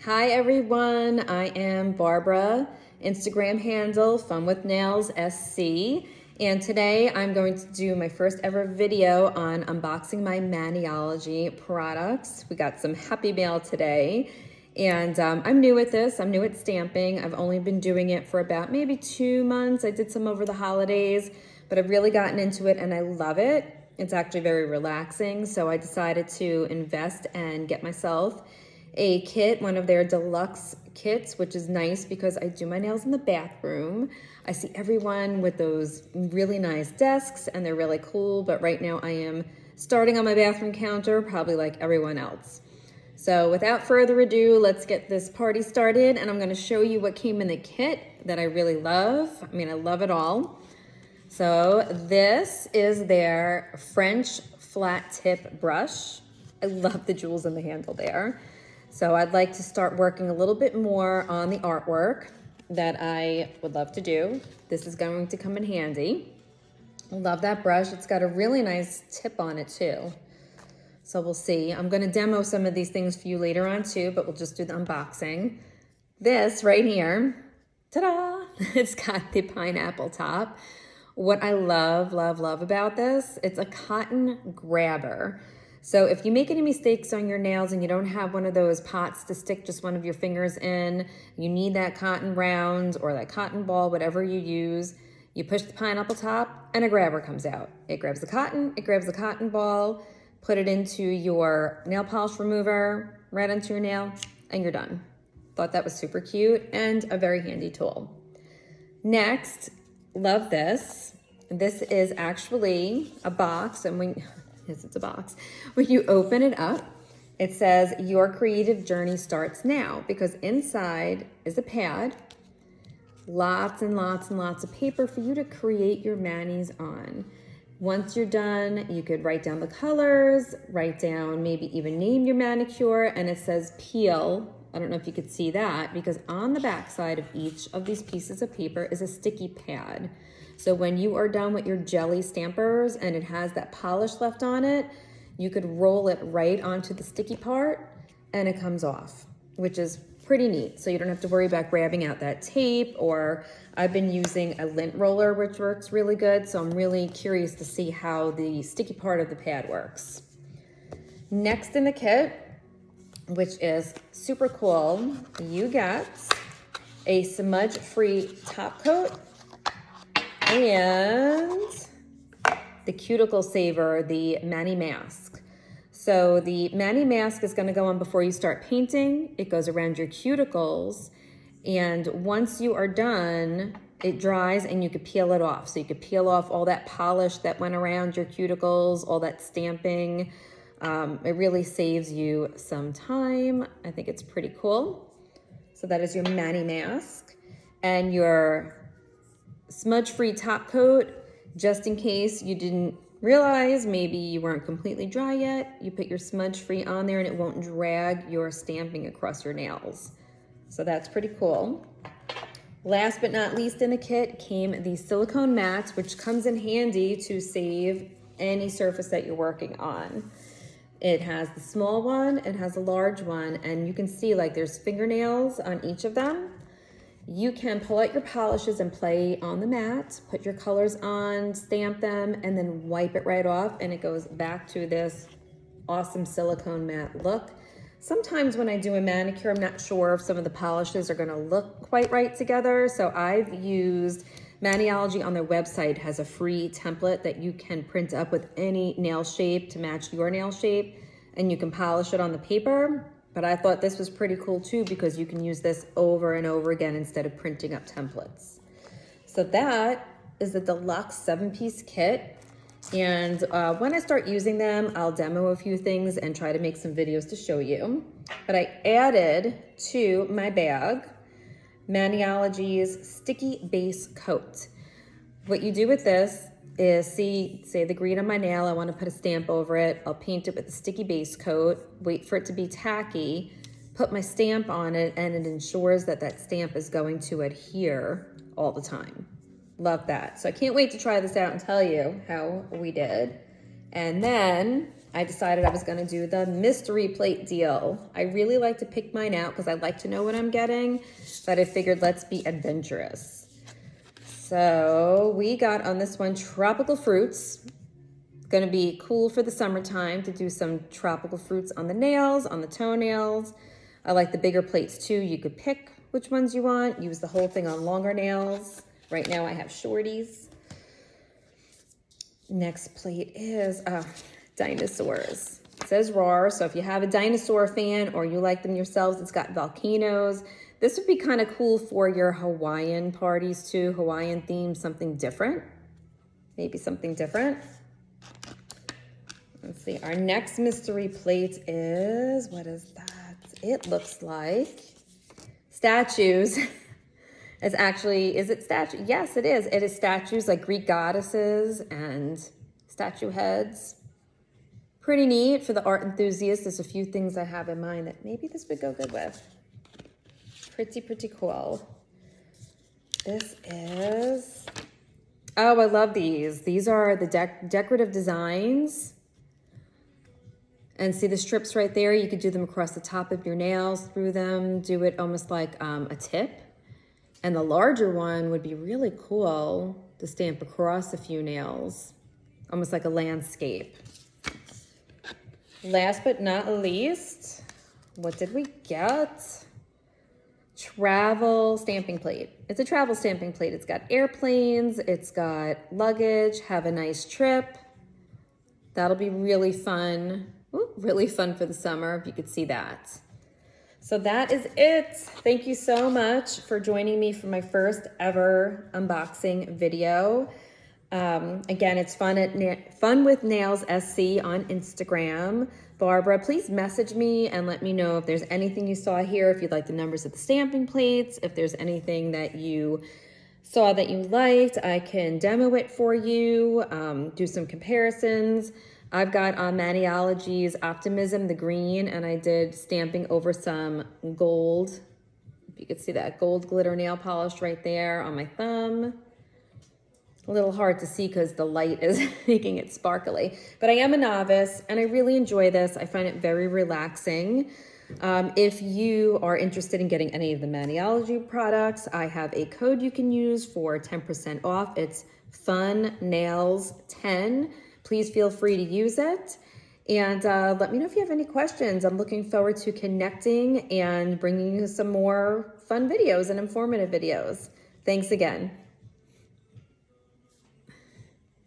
Hi everyone, I am Barbara, Instagram handle Fun with Nails SC, and today I'm going to do my first ever video on unboxing my Maniology products. We got some happy mail today, and I'm new at this. I'm new at stamping. I've only been doing it for about maybe 2 months. I did some over the holidays, but I've really gotten into it and I love it. It's actually very relaxing, so I decided to invest and get myself a kit, one of their deluxe kits, which is nice because I do my nails in the bathroom. I see everyone with those really nice desks and they're really cool, but right now I am starting on my bathroom counter, probably like everyone else. So without further ado, let's get this party started, and I'm gonna show you what came in the kit that I really love. I mean, I love it all. So this is their French flat tip brush. I love the jewels in the handle there. So I'd like to start working a little bit more on the artwork that I would love to do. This is going to come in handy. I love that brush. It's got a really nice tip on it too. So we'll see. I'm gonna demo some of these things for you later on too, but we'll just do the unboxing. This right here, ta-da! It's got the pineapple top. What I love about this, it's a cotton grabber. So if you make any mistakes on your nails and you don't have one of those pots to stick just one of your fingers in, you need that cotton round or that cotton ball, whatever you use, you push the pineapple top and a grabber comes out. It grabs the cotton, it grabs the cotton ball, put it into your nail polish remover, right onto your nail, and you're done. Thought that was super cute and a very handy tool. Next, love this. This is actually a box, and yes, it's a box. When you open it up, it says your creative journey starts now, because inside is a pad, lots and lots and lots of paper for you to create your manis on. Once you're done, you could write down the colors, write down, maybe even name your manicure, and it says peel. I don't know if you could see that, because on the back side of each of these pieces of paper is a sticky pad. So when you are done with your jelly stampers and it has that polish left on it, you could roll it right onto the sticky part and it comes off, which is pretty neat. So you don't have to worry about grabbing out that tape, or I've been using a lint roller, which works really good. So I'm really curious to see how the sticky part of the pad works. Next in the kit, which is super cool, you get a smudge-free top coat and the Cuticle Saver, the Mani Mask. So the Mani Mask is gonna go on before you start painting. It goes around your cuticles, and once you are done, it dries and you could peel it off. So you could peel off all that polish that went around your cuticles, all that stamping. It really saves you some time. I think it's pretty cool. So that is your Mani Mask. And your smudge-free top coat, just in case you didn't realize, maybe you weren't completely dry yet, you put your smudge-free on there and it won't drag your stamping across your nails. So that's pretty cool. Last but not least in the kit came the silicone mats, which comes in handy to save any surface that you're working on. It has the small one, it has a large one, and you can see like there's fingernails on each of them. You can pull out your polishes and play on the mat, put your colors on, stamp them, and then wipe it right off, and it goes back to this awesome silicone matte look. Sometimes when I do a manicure, I'm not sure if some of the polishes are gonna look quite right together, so I've used Maniology on their website has a free template that you can print up with any nail shape to match your nail shape, and you can polish it on the paper. But I thought this was pretty cool too, because you can use this over and over again instead of printing up templates. So that is the deluxe 7-piece kit. And when I start using them, I'll demo a few things and try to make some videos to show you. But I added to my bag Maniology's Sticky Base Coat. What you do with this is, say the green on my nail, I want to put a stamp over it. I'll paint it with the sticky base coat, wait for it to be tacky, put my stamp on it, and it ensures that that stamp is going to adhere all the time. Love that. So I can't wait to try this out and tell you how we did. And then I decided I was gonna do the mystery plate deal. I really like to pick mine out because I like to know what I'm getting, but I figured let's be adventurous. So we got on this one tropical fruits. Gonna be cool for the summertime to do some tropical fruits on the nails, on the toenails. I like the bigger plates too. You could pick which ones you want, use the whole thing on longer nails. Right now I have shorties. Next plate is dinosaurs. It says RAR, so if you have a dinosaur fan or you like them yourselves, it's got volcanoes. This would be kind of cool for your Hawaiian parties too, Hawaiian theme, something different. Maybe something different. Let's see, our next mystery plate is, what is that? It looks like statues. It's actually, is it statue? Yes, it is. It is statues like Greek goddesses and statue heads. Pretty neat for the art enthusiast. There's a few things I have in mind that maybe this would go good with. Pretty cool. This is, oh, I love these. These are the decorative designs. And see the strips right there? You could do them across the top of your nails, through them, do it almost like a tip. And the larger one would be really cool to stamp across a few nails, almost like a landscape. Last but not least, what did we get? Travel stamping plate. It's a travel stamping plate. It's got airplanes, it's got luggage, have a nice trip. That'll be really fun. Ooh, really fun for the summer, if you could see that. So that is it. Thank you so much for joining me for my first ever unboxing video. Again, it's Fun with Nails SC on Instagram. Barbara, please message me and let me know if there's anything you saw here, if you'd like the numbers of the stamping plates, if there's anything that you saw that you liked, I can demo it for you, do some comparisons. I've got on Maniology's Optimism, the green, and I did stamping over some gold. If you could see that gold glitter nail polish right there on my thumb. A little hard to see because the light is making it sparkly. But I am a novice and I really enjoy this. I find it very relaxing. If you are interested in getting any of the Maniology products, I have a code you can use for 10% off. It's FUNNAILS10. Please feel free to use it. And let me know if you have any questions. I'm looking forward to connecting and bringing you some more fun videos and informative videos. Thanks again.